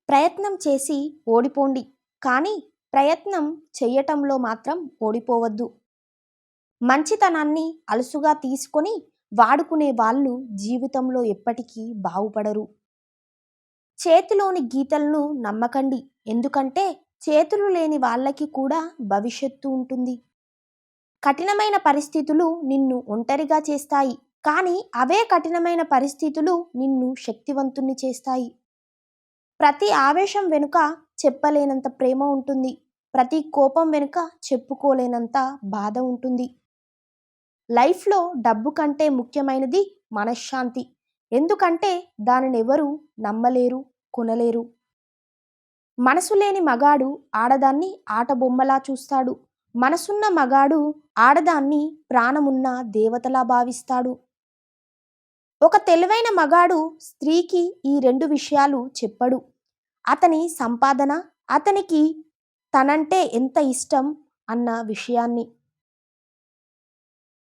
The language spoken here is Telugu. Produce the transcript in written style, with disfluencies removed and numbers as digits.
ప్రయత్నం చేసి ఓడిపోండి, కానీ ప్రయత్నం చెయ్యటంలో మాత్రం ఓడిపోవద్దు. మంచితనాన్ని అలుసుగా తీసుకొని వాడుకునే వాళ్ళు జీవితంలో ఎప్పటికీ బాగుపడరు. చేతిలోని గీతలను నమ్మకండి, ఎందుకంటే చేతులు లేని వాళ్ళకి కూడా భవిష్యత్తు ఉంటుంది. కఠినమైన పరిస్థితులు నిన్ను ఒంటరిగా చేస్తాయి, కానీ అవే కఠినమైన పరిస్థితులు నిన్ను శక్తివంతుణ్ణి చేస్తాయి. ప్రతి ఆవేశం వెనుక చెప్పలేనంత ప్రేమ ఉంటుంది. ప్రతి కోపం వెనుక చెప్పుకోలేనంత బాధ ఉంటుంది. లైఫ్లో డబ్బు కంటే ముఖ్యమైనది మనశ్శాంతి. ఎందుకంటే దానిని ఎవరు నమ్మలేరు, కొనలేరు. మనసు లేని మగాడు ఆడదాన్ని ఆట బొమ్మలా చూస్తాడు. మనసున్న మగాడు ఆడదాన్ని ప్రాణమున్న దేవతలా భావిస్తాడు. ఒక తెలివైన మగాడు స్త్రీకి ఈ రెండు విషయాలు చెప్పడు. అతని సంపాదన, అతనికి తనంటే ఎంత ఇష్టం అన్న విషయాన్ని.